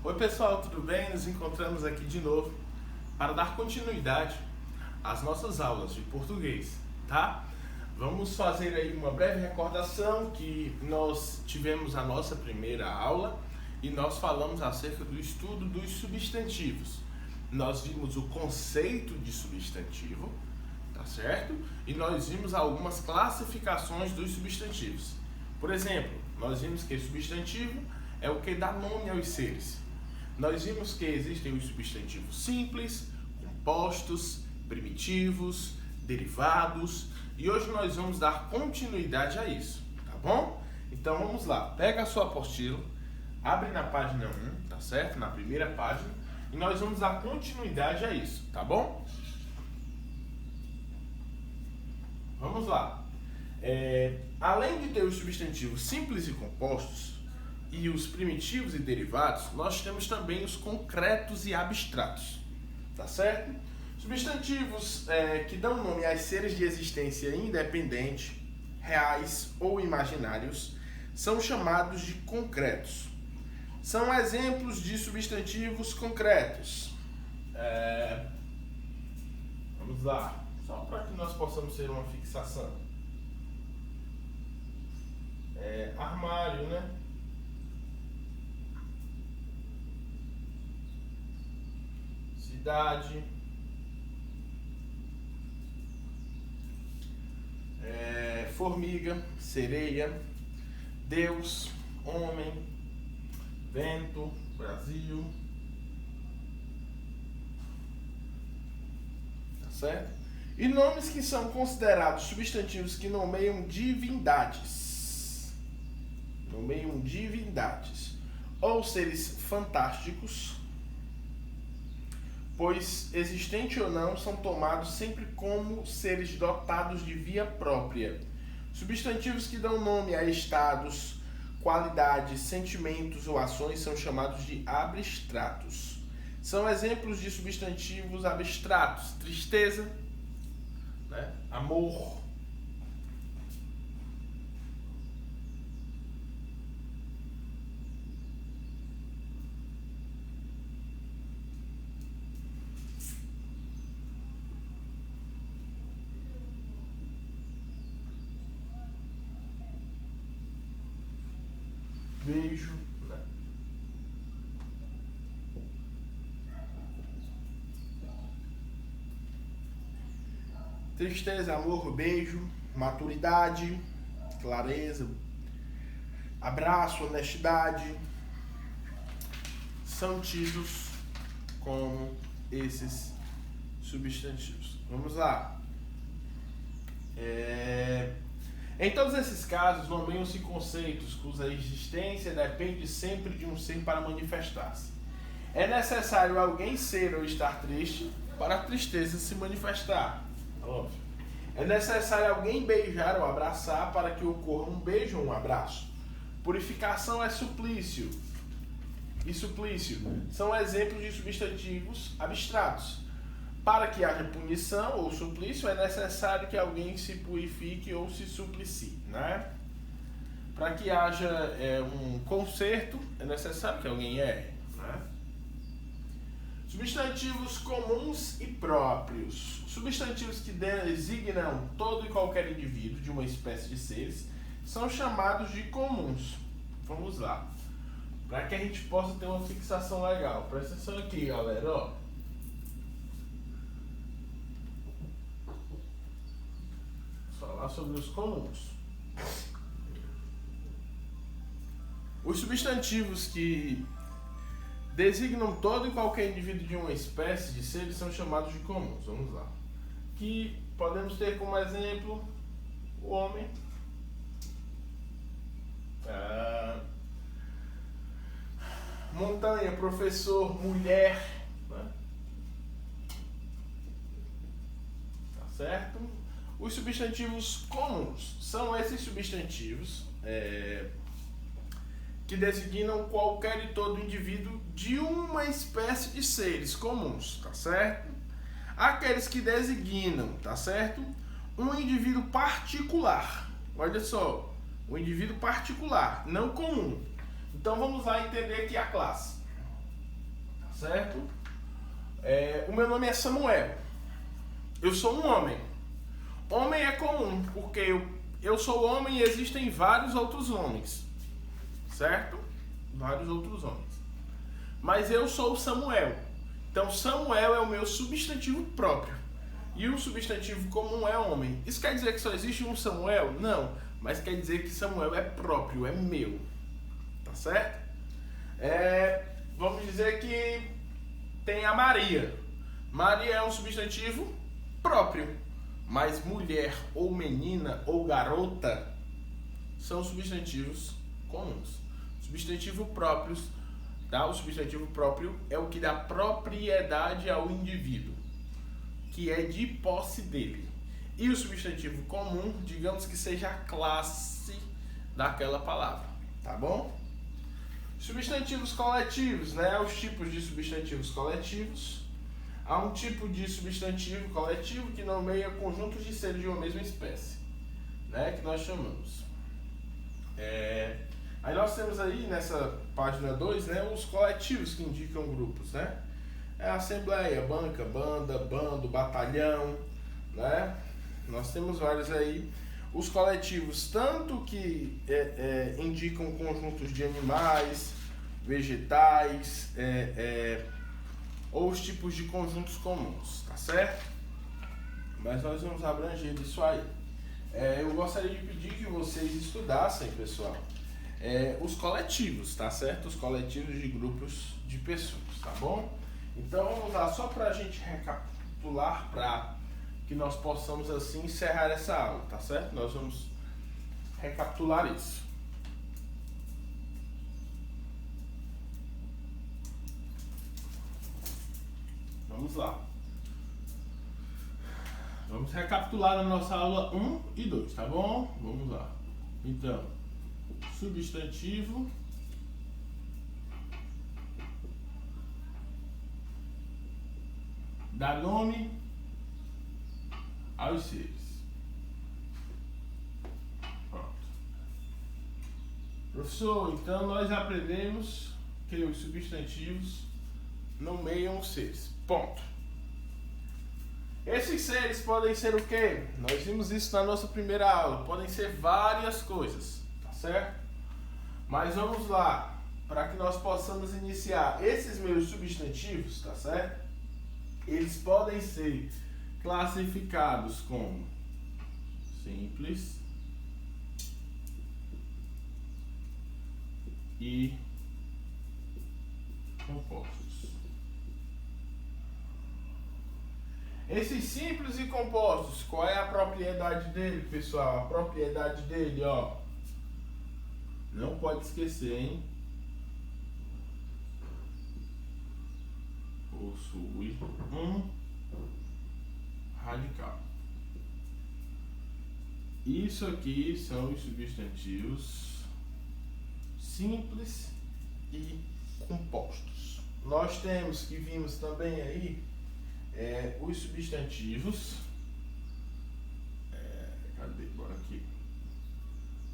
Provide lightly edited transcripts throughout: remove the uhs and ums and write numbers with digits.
Oi pessoal, tudo bem? Nos encontramos aqui de novo para dar continuidade às nossas aulas de português, tá? Vamos fazer aí uma breve recordação que nós tivemos a nossa primeira aula e nós falamos acerca do estudo dos substantivos. Nós vimos o conceito de substantivo, tá certo? E nós vimos algumas classificações dos substantivos. Por exemplo, nós vimos que substantivo é o que dá nome aos seres. Nós vimos que existem os substantivos simples, compostos, primitivos, derivados, e hoje nós vamos dar continuidade a isso, tá bom? Então vamos lá, pega a sua apostila, abre na página 1, tá certo? Na primeira página, e nós vamos dar continuidade a isso, tá bom? Vamos lá. Além de ter os substantivos simples e compostos, e os primitivos e derivados, nós temos também os concretos e abstratos, tá certo? Substantivos que dão nome a seres de existência independente, reais ou imaginários, são chamados de concretos. São exemplos de substantivos concretos. Vamos lá, só para que nós possamos ter uma fixação. Armário, né? Cidade, formiga, sereia, Deus, homem, vento, Brasil, tá certo? E nomes que são considerados substantivos que nomeiam divindades, ou seres fantásticos, pois existente ou não, são tomados sempre como seres dotados de via própria. Substantivos que dão nome a estados, qualidades, sentimentos ou ações são chamados de abstratos. São exemplos de substantivos abstratos: tristeza, né? Amor, beijo, né? Tristeza, amor, beijo, maturidade, clareza, abraço, honestidade, são tidos como esses substantivos. Vamos lá. Em todos esses casos, nomeiam-se conceitos cuja existência depende sempre de um ser para manifestar-se. É necessário alguém ser ou estar triste para a tristeza se manifestar. Óbvio. É necessário alguém beijar ou abraçar para que ocorra um beijo ou um abraço. Purificação é suplício. E suplício são exemplos de substantivos abstratos. Para que haja punição ou suplício, é necessário que alguém se purifique ou se suplicie, né? Para que haja um conserto, é necessário que alguém erre, né? Substantivos comuns e próprios. Substantivos que designam todo e qualquer indivíduo de uma espécie de seres são chamados de comuns. Vamos lá. Para que a gente possa ter uma fixação legal. Presta atenção aqui, galera, ó. Falar sobre os comuns. Os substantivos que designam todo e qualquer indivíduo de uma espécie de seres são chamados de comuns. Vamos lá. Que podemos ter como exemplo o homem, montanha, professor, mulher, né? Tá certo? Os substantivos comuns são esses substantivos que designam qualquer e todo indivíduo de uma espécie de seres comuns, tá certo? Aqueles que designam, tá certo? Um indivíduo particular. Olha só, um indivíduo particular, não comum. Então vamos lá entender aqui a classe. certo? O meu nome é Samuel. Eu sou um homem. Homem é comum, porque eu sou homem e existem vários outros homens, certo? Vários outros homens. Mas eu sou Samuel. Então Samuel é o meu substantivo próprio. E o substantivo comum é homem. Isso quer dizer que só existe um Samuel? Não. Mas quer dizer que Samuel é próprio, é meu. Tá certo? Vamos dizer que tem a Maria. Maria é um substantivo próprio. Mas mulher, ou menina, ou garota são substantivos comuns. Substantivo próprios, tá? O substantivo próprio é o que dá propriedade ao indivíduo, que é de posse dele. E o substantivo comum, digamos que seja a classe daquela palavra, tá bom? Substantivos coletivos, né? Os tipos de substantivos coletivos. Há um tipo de substantivo coletivo que nomeia conjuntos de seres de uma mesma espécie, né? Que nós chamamos. Aí nós temos aí nessa página 2, né, os coletivos que indicam grupos, né? Assembleia, banca, banda, bando, batalhão, né? Nós temos vários aí. Os coletivos, tanto que indicam conjuntos de animais, vegetais, ou os tipos de conjuntos comuns, tá certo? Mas nós vamos abranger isso aí. Eu gostaria de pedir que vocês estudassem, pessoal, os coletivos, tá certo? Os coletivos de grupos de pessoas, tá bom? Então vamos lá, só para a gente recapitular, para que nós possamos assim encerrar essa aula, tá certo? Nós vamos recapitular isso. Vamos lá. Vamos recapitular na nossa aula 1 e 2, tá bom? Vamos lá. Então, substantivo dá nome aos seres. Pronto. Professor, então nós aprendemos que os substantivos nomeiam os seres. Ponto. Esses seres podem ser o quê? Nós vimos isso na nossa primeira aula. Podem ser várias coisas, tá certo? Mas vamos lá, para que nós possamos iniciar. Esses meus substantivos, tá certo? Eles podem ser classificados como simples e compostos. Esses simples e compostos, qual é a propriedade dele, pessoal? A propriedade dele, ó, não pode esquecer, hein? Possui um radical. Isso aqui são os substantivos simples e compostos. Nós temos, que vimos também aí, os substantivos, cadê? Bora aqui.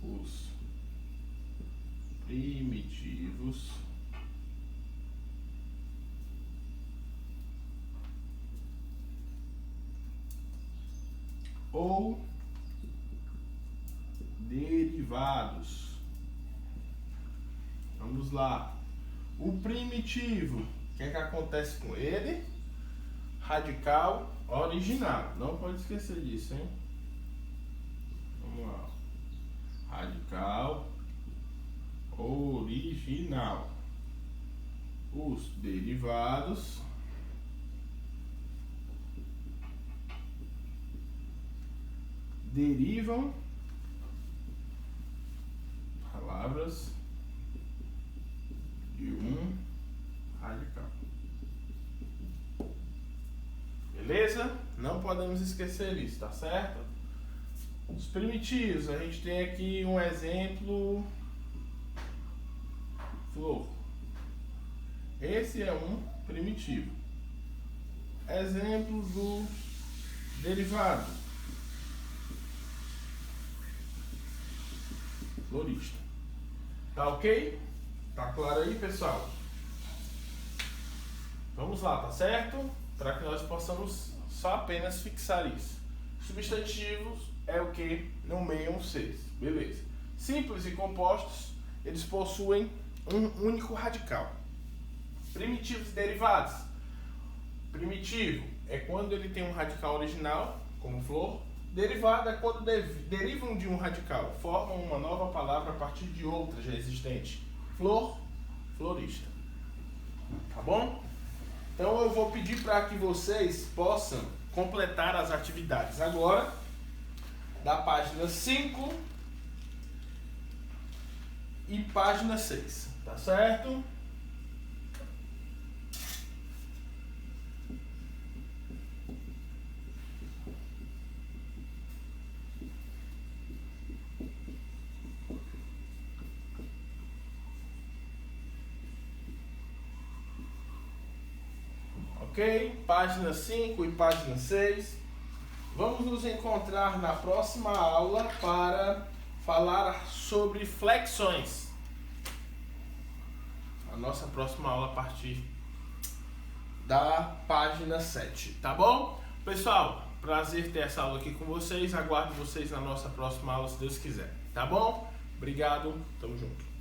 Os primitivos, ou derivados. Vamos lá. O primitivo, o que é que acontece com ele? Radical original. Não pode esquecer disso, hein? Vamos lá. Radical original. Os derivados derivam palavras de um radical. Beleza? Não podemos esquecer isso, tá certo? Os primitivos, a gente tem aqui um exemplo. Flor. Esse é um primitivo. Exemplo do derivado. Florista. Tá ok? Tá claro aí, pessoal? Vamos lá, tá certo? Para que nós possamos só apenas fixar isso. Substantivos é o que nomeiam seres, beleza. Simples e compostos, eles possuem um único radical. Primitivos e derivados. Primitivo é quando ele tem um radical original, como flor. Derivado é quando derivam de um radical, formam uma nova palavra a partir de outra já existente. Flor, florista. Tá bom? Então eu vou pedir para que vocês possam completar as atividades agora, da página 5 e página 6, tá certo? Ok? Página 5 e página 6. Vamos nos encontrar na próxima aula para falar sobre flexões. A nossa próxima aula a partir da página 7, tá bom? Pessoal, prazer ter essa aula aqui com vocês. Aguardo vocês na nossa próxima aula, se Deus quiser. Tá bom? Obrigado, tamo junto.